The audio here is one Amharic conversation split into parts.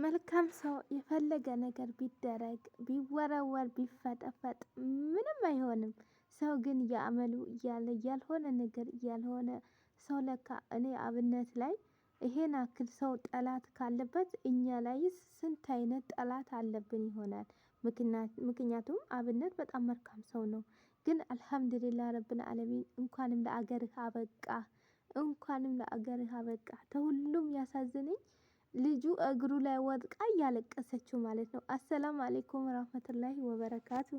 መልካም ሰው የፈለገ ነገር ቢደረግ ቢወረወር ቢፈጠፈጥ ምንም አይሆንም። ሰው ግን የአመሉ እያለ ያልሆነ ነገር ያልሆነ ሰው ለካ እኔ አብነት ላይ ይሄን አክል ሰው ጠላት ካለበት እኛ ላይስ ስንት አይነት ጠላት አለብን ይሆናል። ምክንያቱም አብነት በጣም መልካም ሰው ነው። ግን አልሀምድሊላህ ረብል አለሚን እንኳንም ለአገርህ አበቃ። እንኳንም ለአገርህ አበቃ ከሁሉም ያሳዝነኝ ልጁ እግሩ ላይ ወድቃ እያለቀሰችው ማለት ነው። አሰላም አለይኩም ወራህመቱላሂ ወበረካቱ።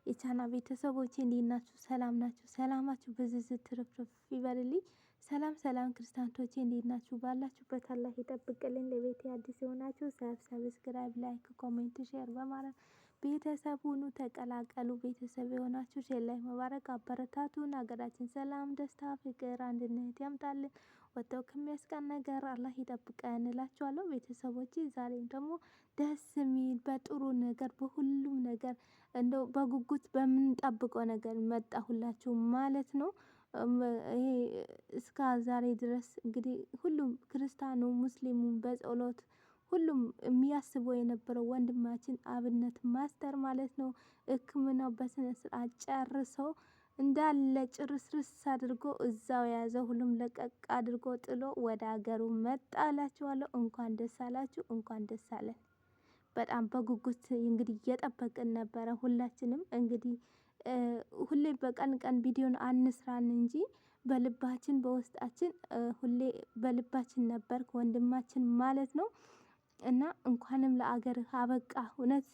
የቻና ቤተሰቦቼ እንዴት ናችሁ? ሰላም ናችሁ? ሰላማችሁ ብዝዝት ትርፍርፍ ይበልልኝ። ሰላም ሰላም ክርስቲያኖቼ እንዴት ናችሁ? ባላችሁበት አላህ ይጠብቅልኝ። ለቤቴ አዲስ የሆናችሁ ሰብስክራይብ፣ ላይክ፣ ኮሜንት፣ ሼር በማድረግ ቤተሰብ ሁኑ ተቀላቀሉ። ቤተሰብ የሆናችሁ ሼር ላይ መባረክ አበረታቱን። ሀገራችን ሰላም፣ ደስታ፣ ፍቅር፣ አንድነት ያምጣልን። ወጥተው ከሚያስቀን ነገር አላህ ይጠብቀን እላችኋለሁ። ቤተሰቦቼ ዛሬም ደግሞ ደስ የሚል በጥሩ ነገር በሁሉም ነገር እንደው በጉጉት በምንጠብቀው ነገር መጣሁላችሁ ማለት ነው። ይሄ እስከ ዛሬ ድረስ እንግዲህ ሁሉም ክርስቲያኑ ሙስሊሙም በጸሎት ሁሉም የሚያስበው የነበረው ወንድማችን አብነት ማስተር ማለት ነው ሕክምናው በስነ ስርዓት ጨርሰው እንዳለ ጭርስርስ አድርጎ እዛው የያዘው ሁሉም ለቀቅ አድርጎ ጥሎ ወደ ሀገሩ መጣ እላችኋለሁ። እንኳን ደስ አላችሁ፣ እንኳን ደስ አለን። በጣም በጉጉት እንግዲህ እየጠበቅን ነበረ ሁላችንም። እንግዲህ ሁሌ በቀን ቀን ቪዲዮን አንስራን እንጂ በልባችን በውስጣችን ሁሌ በልባችን ነበር ወንድማችን ማለት ነው። እና እንኳንም ለአገርህ አበቃ። እውነት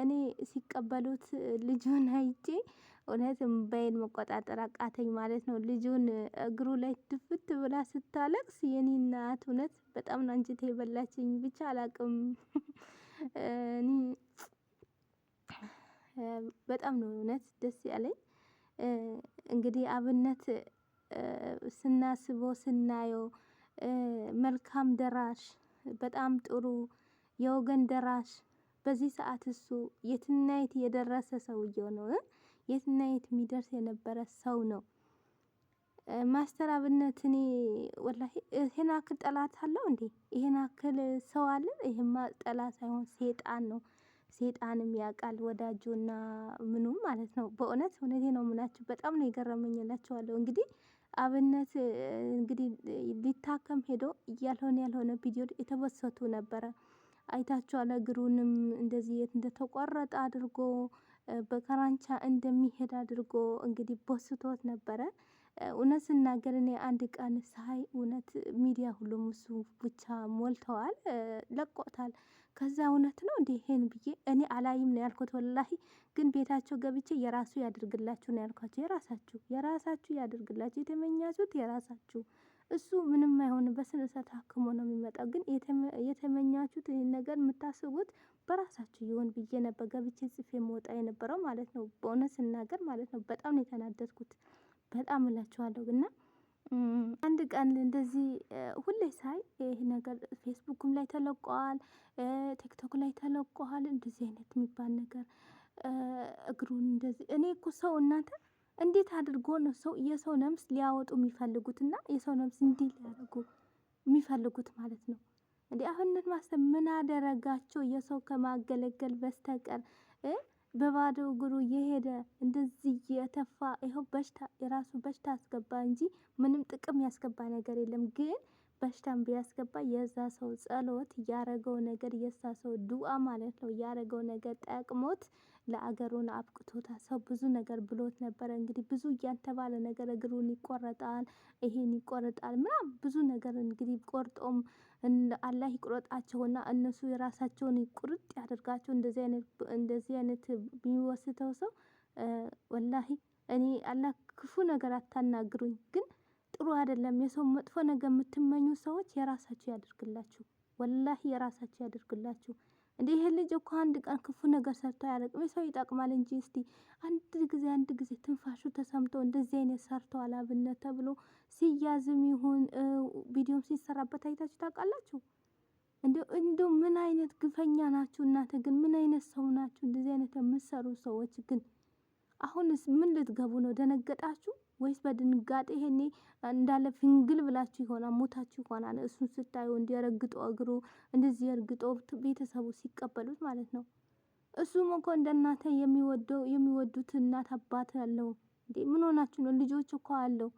እኔ ሲቀበሉት ልጁን አይቼ እውነት እምባዬን መቆጣጠር አቃተኝ ማለት ነው። ልጁን እግሩ ላይ ድፍት ብላ ስታለቅስ የኔ እናት እውነት በጣም ነው አንጀቴ የበላችኝ። ብቻ አላቅም በጣም ነው እውነት ደስ ያለኝ። እንግዲህ አብነት ስናስበው ስናየው መልካም ደራሽ በጣም ጥሩ የወገን ደራሽ በዚህ ሰዓት እሱ የትና የት የደረሰ ሰውዬው ነው። የትና የት የሚደርስ የነበረ ሰው ነው። ማስተር አብነት እኔ ወላሂ ይሄን አክል ጠላት አለው እንዴ? ይሄን አክል ሰው አለ? ይሄማ ጠላት ሳይሆን ሴጣን ነው። ሴጣንም ያውቃል ወዳጁና ምኑም ማለት ነው። በእውነት እውነቴን ነው የምላችሁ በጣም ነው የገረመኝ እላችኋለሁ። እንግዲህ አብነት እንግዲህ ሊታከም ሄዶ ያልሆነ ቪዲዮ የተወሰቱ ነበረ። አይታችኋል። እግሩንም እንደዚህ የት እንደተቆረጠ አድርጎ በከራንቻ እንደሚሄድ አድርጎ እንግዲህ ቦስቶት ነበረ። እውነት ስናገር እኔ አንድ ቀን ሳይ እውነት ሚዲያ ሁሉም እሱ ብቻ ሞልተዋል ለቆታል። ከዛ እውነት ነው እንዴ ይሄን ብዬ እኔ አላይም ነው ያልኩት ወላሂ። ግን ቤታቸው ገብቼ የራሱ ያድርግላችሁ ነው ያልኳቸው። የራሳችሁ ያድርግላችሁ፣ የተመኛችሁት የራሳችሁ። እሱ ምንም አይሆንም በስነ ስርዓት ታክሞ ነው የሚመጣው። ግን የተመኛችሁት ይህን ነገር የምታስቡት በራሳችሁ ይሁን ብዬ ነበር ገብቼ ጽፌ መውጣ የነበረው ማለት ነው። በእውነት ስናገር ማለት ነው በጣም ነው የተናደድኩት። በጣም እላችኋለሁ። እና አንድ ቀን እንደዚህ ሁሌ ሳይ ይሄ ነገር ፌስቡክም ላይ ተለቋል፣ ቲክቶክ ላይ ተለቋል። እንደዚህ አይነት የሚባል ነገር እግሩን እንደዚህ እኔ እኮ ሰው እናንተ እንዴት አድርጎ ነው ሰው የሰው ነፍስ ሊያወጡ የሚፈልጉትና የሰው ነፍስ እንዲህ ሊያደርጉ የሚፈልጉት ማለት ነው። እንዴ አብነት ማስተር ምን አደረጋቸው? የሰው ከማገለገል በስተቀር በባዶ እግሩ የሄደ እንደዚህ የተፋ ይኸው በሽታ የራሱ በሽታ አስገባ እንጂ ምንም ጥቅም ያስገባ ነገር የለም። ግን በሽታም ቢያስገባ የዛ ሰው ጸሎት ያረገው ነገር የዛ ሰው ዱአ ማለት ነው ያረገው ነገር ጠቅሞት ለአገሩን አብቅቶታል። ሰው ብዙ ነገር ብሎት ነበረ። እንግዲህ ብዙ እያልተባለ ነገር እግሩን ይቆረጣል፣ ይሄን ይቆረጣል ምናምን ብዙ ነገር እንግዲህ ቆርጦም አላህ ይቁረጣቸውና እነሱ የራሳቸውን ቁርጥ ያደርጋቸው። እንደዚህ አይነት የሚወስተው ሰው ወላሂ እኔ አላህ ክፉ ነገር አታናግሩኝ። ግን ጥሩ አይደለም። የሰው መጥፎ ነገር የምትመኙ ሰዎች የራሳችሁ ያደርግላችሁ። ወላሂ የራሳችሁ ያደርግላችሁ። እንዴ ይሄ ልጅ እኮ አንድ ቀን ክፉ ነገር ሰርቶ አያውቅም። ሰው ይጠቅማል እንጂ እስቲ አንድ ጊዜ ትንፋሹ ተሰምቶ እንደዚህ አይነት ሰርተዋል አብነት ተብሎ ሲያዝም ይሁን ቪዲዮም ሲሰራበት አይታችሁ ታውቃላችሁ? እንደው ምን አይነት ግፈኛ ናችሁ እናንተ ግን ምን አይነት ሰው ናችሁ? እንደዚህ አይነት የምትሰሩ ሰዎች ግን አሁንስ ምን ልትገቡ ነው? ደነገጣችሁ? ወይስ በድንጋጤ ይሄኔ እንዳለ ፍንግል ብላችሁ ይሆናል ሞታችሁ ይሆናል። እሱን ስታዩ እንዲረግጦ እግሩ እንደዚህ እርግጦ ቤተሰቡ ሲቀበሉት ማለት ነው። እሱም እኮ እንደ እናተ የሚወዱት እናት አባት አለው እንዴ። ምን ሆናችሁ ነው? ልጆች እኮ አለው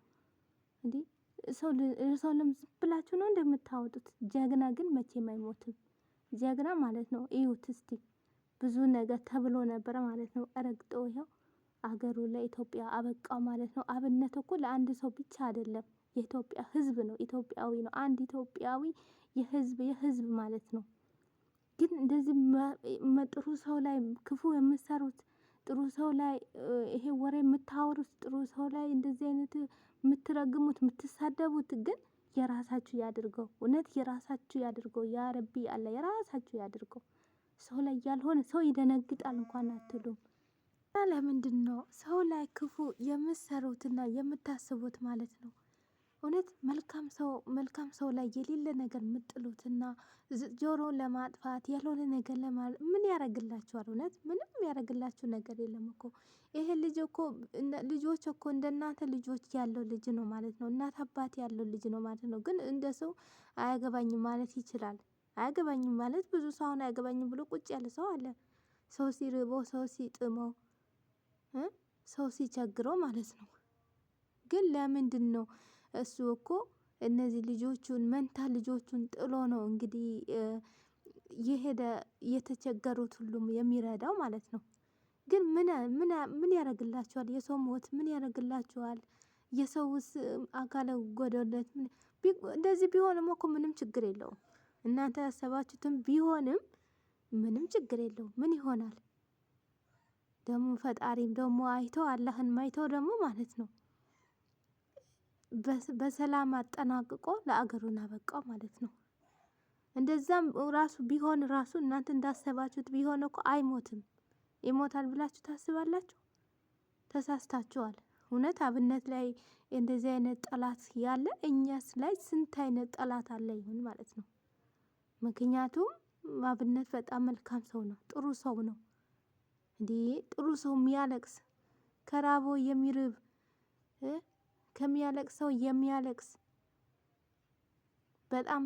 እንዴ። ሰው ዝም ብላችሁ ነው እንደምታወጡት። ጀግና ግን መቼም አይሞትም። ጀግና ማለት ነው። እዩት እስቲ ብዙ ነገር ተብሎ ነበረ ማለት ነው። ረግጦ ይኸው አገሩ ለኢትዮጵያ አበቃው ማለት ነው። አብነት እኮ ለአንድ ሰው ብቻ አይደለም፣ የኢትዮጵያ ሕዝብ ነው። ኢትዮጵያዊ ነው። አንድ ኢትዮጵያዊ የሕዝብ ማለት ነው። ግን እንደዚህ ጥሩ ሰው ላይ ክፉ የምትሰሩት፣ ጥሩ ሰው ላይ ይሄ ወሬ የምታወሩት፣ ጥሩ ሰው ላይ እንደዚህ አይነት የምትረግሙት፣ የምትሳደቡት ግን የራሳችሁ ያድርገው። እውነት የራሳችሁ ያድርገው። ያ ረቢ አለ የራሳችሁ ያድርገው። ሰው ላይ ያልሆነ ሰው ይደነግጣል እንኳን አትሉም። እና ለምንድን ነው ሰው ላይ ክፉ የምትሰሩትና የምታስቡት ማለት ነው? እውነት መልካም ሰው ላይ የሌለ ነገር የምጥሉትና ጆሮ ለማጥፋት ያልሆነ ነገር ምን ያደርግላችኋል? እውነት ምንም ያደርግላችሁ ነገር የለም እኮ። ይሄ ልጅ እኮ ልጆች እኮ እንደ እናንተ ልጆች ያለው ልጅ ነው ማለት ነው። እናት አባት ያለው ልጅ ነው ማለት ነው። ግን እንደ ሰው አያገባኝም ማለት ይችላል። አያገባኝም ማለት ብዙ ሰው አሁን አያገባኝም ብሎ ቁጭ ያለ ሰው አለ። ሰው ሲርበው፣ ሰው ሲጥመው፣ ሰው ሲቸግረው ማለት ነው። ግን ለምንድን ነው እሱ እኮ እነዚህ ልጆቹን መንታ ልጆቹን ጥሎ ነው እንግዲህ የሄደ የተቸገሩት ሁሉም የሚረዳው ማለት ነው። ግን ምን ያደርግላችኋል? የሰው ሞት ምን ያደርግላችኋል? የሰውስ አካለ ጎደሎነት እንደዚህ ቢሆንም እኮ ምንም ችግር የለውም። እናንተ ያሰባችሁትም ቢሆንም ምንም ችግር የለውም። ምን ይሆናል ደግሞ ፈጣሪም ደግሞ አይተው አላህን ማይተው ደግሞ ማለት ነው በሰላም አጠናቅቆ ለአገሩን አበቃው ማለት ነው። እንደዛም ራሱ ቢሆን ራሱ እናንተ እንዳሰባችሁት ቢሆን እኮ አይሞትም። ይሞታል ብላችሁ ታስባላችሁ? ተሳስታችኋል። እውነት አብነት ላይ እንደዚህ አይነት ጠላት ያለ እኛስ ላይ ስንት አይነት ጠላት አለ ይሆን ማለት ነው። ምክንያቱም አብነት በጣም መልካም ሰው ነው፣ ጥሩ ሰው ነው። እንዴ ጥሩ ሰው የሚያለቅስ ከራቦ የሚርብ ከሚያለቅሰው የሚያለቅስ በጣም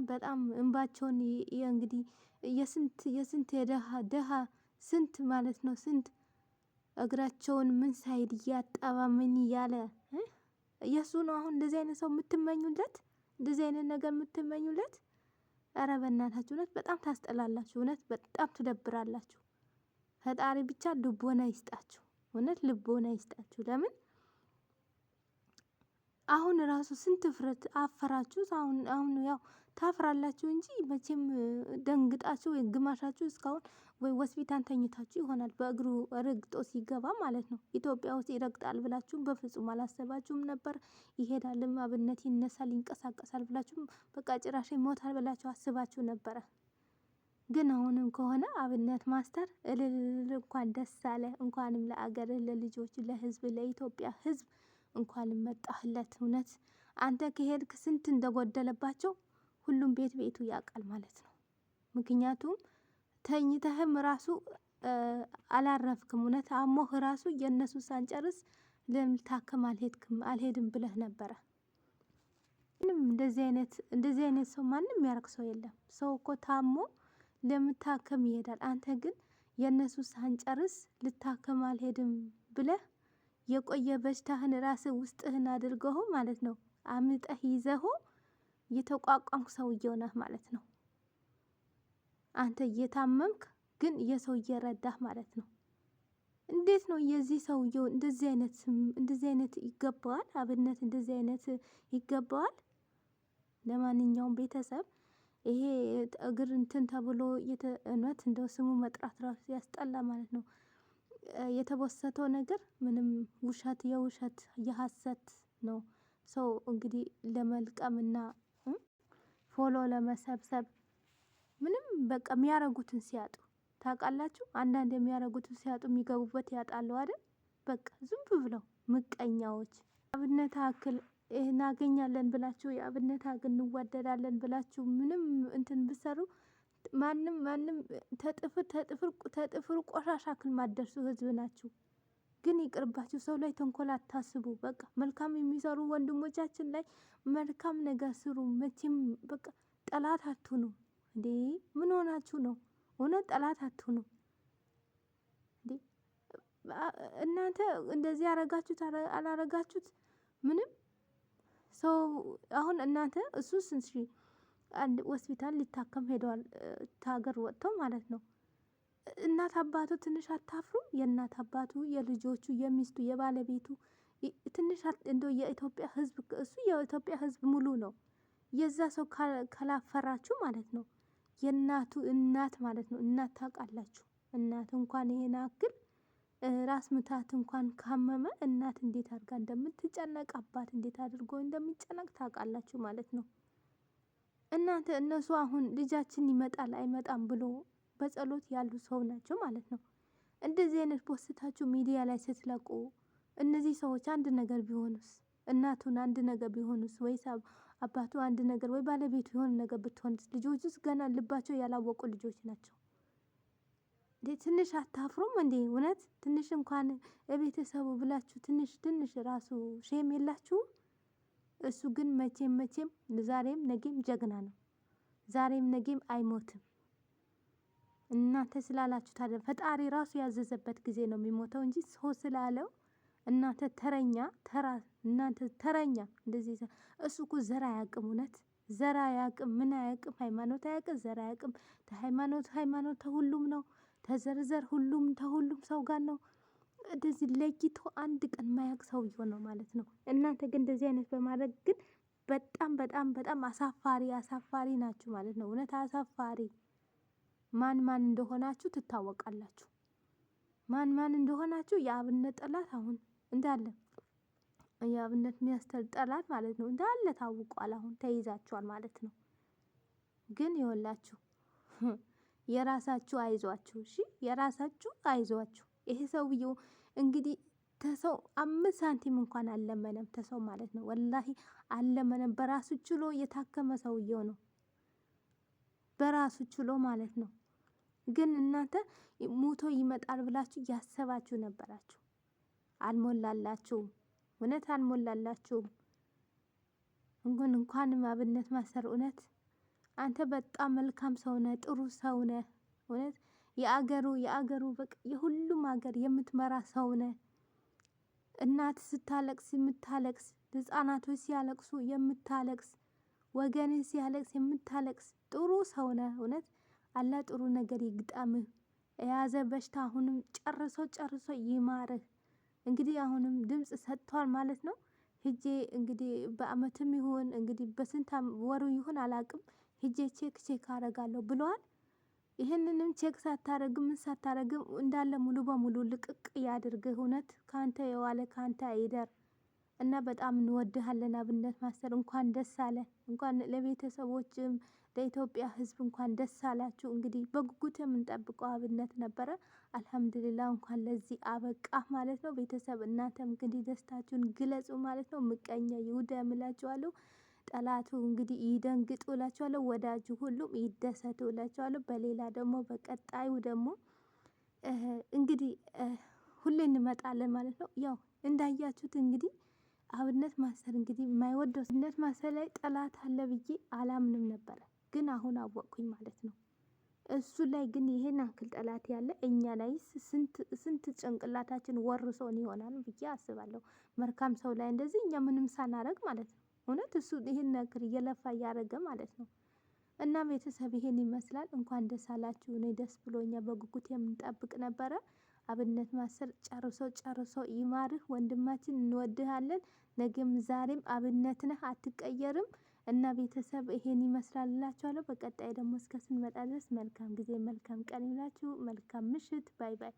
እንባቸውን እንግዲህ የስንት የደሃ ስንት ማለት ነው ስንት እግራቸውን ምን ሳይድ እያጠባ ምን እያለ የእሱ ነው። አሁን እንደዚህ አይነት ሰው የምትመኙለት፣ እንደዚህ አይነት ነገር የምትመኙለት፣ ኧረ በእናታችሁ እውነት በጣም ታስጠላላችሁ። እውነት በጣም ትደብራላችሁ። ፈጣሪ ብቻ ልቦና ይስጣችሁ። እውነት ልቦና ይስጣችሁ። ለምን አሁን ራሱ ስንት ፍረት አፈራችሁ። አሁን ያው ታፍራላችሁ እንጂ መቼም ደንግጣችሁ ወይ ግማሻችሁ እስካሁን ወይ ሆስፒታል ተኝታችሁ ይሆናል። በእግሩ ረግጦ ሲገባ ማለት ነው። ኢትዮጵያ ውስጥ ይረግጣል ብላችሁም በፍጹም አላሰባችሁም ነበር። ይሄዳልም አብነት ይነሳል ይንቀሳቀሳል ብላችሁም በቃ ጭራሽ ይሞታል ብላችሁ አስባችሁ ነበረ። ግን አሁንም ከሆነ አብነት ማስተር እልል እንኳን ደስ አለ። እንኳንም ለአገርህ፣ ለልጆች፣ ለህዝብ፣ ለኢትዮጵያ ህዝብ እንኳንም መጣህለት። እውነት አንተ ከሄድክ ስንት እንደጎደለባቸው ሁሉም ቤቱ ያውቃል ማለት ነው። ምክንያቱም ተኝተህም ራሱ አላረፍክም። እውነት አሞህ ራሱ የእነሱ ሳንጨርስ ለምን ታከም አልሄድም ብለህ ነበረ። ምንም እንደዚህ አይነት ሰው ማንም ያርቅ ሰው የለም። ሰው እኮ ታሞ ለምታከም ይሄዳል። አንተ ግን የእነሱ ሳንጨርስ ልታከም አልሄድም ብለህ የቆየ በሽታህን ራስህ ውስጥህን አድርገው ማለት ነው አምጠህ ይዘህ የተቋቋምክ ሰውዬው ነህ ማለት ነው። አንተ እየታመምክ ግን የሰው እየረዳህ ማለት ነው። እንዴት ነው የዚህ ሰውዬው እንደዚህ አይነት ይገባዋል? አብነት እንደዚህ አይነት ይገባዋል? ለማንኛውም ቤተሰብ ይሄ እግር እንትን ተብሎ እውነት እንደው ስሙ መጥራት ራሱ ያስጠላ ማለት ነው። የተቦሰተው ነገር ምንም የውሸት የሐሰት ነው። ሰው እንግዲህ ለመልቀምና ፎሎ ለመሰብሰብ ምንም በቃ የሚያረጉትን ሲያጡ ታውቃላችሁ። አንዳንድ የሚያረጉትን ሲያጡ የሚገቡበት ያጣሉ አይደል? በቃ ዝም ብለው ምቀኛዎች። አብነት አክል እናገኛለን ብላችሁ የአብነት አክል እንዋደዳለን ብላችሁ ምንም እንትን ብሰሩ ማንም ተጥፍር ቆሻሻ አክል ማደርሱ ህዝብ ናችሁ። ግን ይቅርባችሁ፣ ሰው ላይ ተንኮል አታስቡ። በቃ መልካም የሚሰሩ ወንድሞቻችን ላይ መልካም ነገር ስሩ። መቼም በቃ ጠላት አትሁኑ። እንዴ ምን ሆናችሁ ነው? እውነት ጠላት አትሁኑ። እንዴ እናንተ እንደዚህ ያረጋችሁት አላረጋችሁት ምንም ሰው አሁን እናንተ እሱ ስንት አንድ ሆስፒታል ሊታከም ሄደዋል፣ ከሀገር ወጥተው ማለት ነው። እናት አባቱ ትንሽ አታፍሩም? የእናት አባቱ፣ የልጆቹ፣ የሚስቱ፣ የባለቤቱ ትንሽ እንደው የኢትዮጵያ ሕዝብ እሱ የኢትዮጵያ ሕዝብ ሙሉ ነው። የዛ ሰው ካላፈራችሁ ማለት ነው። የእናቱ እናት ማለት ነው። እናት ታውቃላችሁ። እናት እንኳን ይሄን አክል ራስ ምታት እንኳን ካመመ እናት እንዴት አድርጋ እንደምትጨነቅ አባት እንዴት አድርጎ እንደሚጨነቅ ታውቃላችሁ ማለት ነው። እናንተ እነሱ አሁን ልጃችን ይመጣል አይመጣም ብሎ በጸሎት ያሉ ሰው ናቸው ማለት ነው። እንደዚህ አይነት ፖስታችሁ ሚዲያ ላይ ስትለቁ እነዚህ ሰዎች አንድ ነገር ቢሆኑስ፣ እናቱን አንድ ነገር ቢሆኑስ፣ ወይስ አባቱ አንድ ነገር ወይ ባለቤቱ የሆነ ነገር ብትሆንስ፣ ልጆቹስ ገና ልባቸው ያላወቁ ልጆች ናቸው። እንዴ ትንሽ አታፍሩም እንዴ? እውነት ትንሽ እንኳን ለቤተሰቡ ብላችሁ ትንሽ ራሱ ሼም የላችሁም? እሱ ግን መቼም ዛሬም ነገም ጀግና ነው። ዛሬም ነገም አይሞትም። እናንተ ስላላችሁ ታዲያ ፈጣሪ ራሱ ያዘዘበት ጊዜ ነው የሚሞተው እንጂ ሰው ስላለው እናንተ እናንተ ተረኛ እንደዚህ። እሱ እኮ ዘር አያውቅም። እውነት ዘር አያውቅም፣ ምን አያውቅም፣ ሃይማኖት አያውቅም፣ ዘር አያውቅም። ሃይማኖት ተሁሉም ነው፣ ተዘርዘር ሁሉም ተሁሉም ሰው ጋር ነው። እንደዚህ ለይቶ አንድ ቀን ማያውቅ ሰውዬው ነው ማለት ነው። እናንተ ግን እንደዚህ አይነት በማድረግ ግን በጣም አሳፋሪ ናችሁ ማለት ነው። እውነት አሳፋሪ። ማን እንደሆናችሁ ትታወቃላችሁ። ማን እንደሆናችሁ የአብነት ጠላት አሁን እንዳለ የአብነት ሚያስተል ጠላት ማለት ነው እንዳለ ታውቋል። አሁን ተይዛችኋል ማለት ነው። ግን ይኸውላችሁ የራሳችሁ አይዟችሁ፣ እሺ የራሳችሁ አይዟችሁ። ይሄ ሰውዬው እንግዲህ ተሰው 5 ሳንቲም እንኳን አልለመነም፣ ተሰው ማለት ነው። ወላሂ አልለመነም። በራሱ ችሎ የታከመ ሰውዬው ነው፣ በራሱ ችሎ ማለት ነው። ግን እናንተ ሞቶ ይመጣል ብላችሁ ያሰባችሁ ነበራችሁ። አልሞላላችሁም፣ እውነት አልሞላላችሁም። እንኳንም አብነት ማሰር እውነት አንተ በጣም መልካም ሰው ነህ፣ ጥሩ ሰው ነህ። እውነት የአገሩ በቃ የሁሉም ሀገር የምትመራ ሰው ነህ። እናት ስታለቅስ የምታለቅስ፣ ህፃናቶች ሲያለቅሱ የምታለቅስ፣ ወገን ሲያለቅስ የምታለቅስ ጥሩ ሰው ነህ። እውነት አላህ ጥሩ ነገር ይግጠምህ። የያዘ በሽታ አሁንም ጨርሶ ይማርህ። እንግዲህ አሁንም ድምፅ ሰጥቷል ማለት ነው። ሂጄ እንግዲህ በአመትም ይሁን እንግዲህ በስንት ወሩ ይሁን አላቅም ሂጄ ቼክ አረጋለሁ ብለዋል። ይህንንም ቼክ ሳታረግም ሳታረግም እንዳለ ሙሉ በሙሉ ልቅቅ ያድርግህ። እውነት ካንተ የዋለ ካንተ አይደር እና በጣም እንወድሃለን አብነት ማስተር። እንኳን ደስ አለ፣ እንኳን ለቤተሰቦችም ለኢትዮጵያ ሕዝብ እንኳን ደስ አላችሁ። እንግዲህ በጉጉት የምንጠብቀው አብነት ነበረ። አልሐምዱሊላ እንኳን ለዚህ አበቃ ማለት ነው። ቤተሰብ እናንተም እንግዲህ ደስታችሁን ግለጹ ማለት ነው። ምቀኛ ይውደም እላችኋለሁ። ጠላቱ እንግዲህ ይደንግጡ እላችኋለሁ። ወዳጁ ሁሉም ይደሰቱ እላችኋለሁ። በሌላ ደግሞ በቀጣዩ ደግሞ እንግዲህ ሁሌ እንመጣለን ማለት ነው። ያው እንዳያችሁት እንግዲህ አብነት ማስተር እንግዲህ የማይወደው አብነት ማስተር ላይ ጠላት አለ ብዬ አላምንም ነበረ፣ ግን አሁን አወቅኩኝ ማለት ነው። እሱ ላይ ግን ይሄን አክል ጠላት ያለ እኛ ላይ ስንት ጭንቅላታችን ወርሶን ይሆናል ብዬ አስባለሁ። መልካም ሰው ላይ እንደዚህ እኛ ምንም ሳናረግ ማለት ነው። እውነት እሱ ይሄን ነገር እየለፋ እያደረገ ማለት ነው። እና ቤተሰብ ይሄን ይመስላል። እንኳን ደስ አላችሁ። እኔ ደስ ብሎኛ በጉጉት የምንጠብቅ ነበረ። አብነት ማስተር ጨርሶ ይማርህ ወንድማችን፣ እንወድሃለን። ነገም ዛሬም አብነት ነህ፣ አትቀየርም። እና ቤተሰብ ይሄን ይመስላል እላችኋለሁ። በቀጣይ ደግሞ እስከ ስንመጣ ድረስ መልካም ጊዜ መልካም ቀን ይላችሁ። መልካም ምሽት። ባይ ባይ።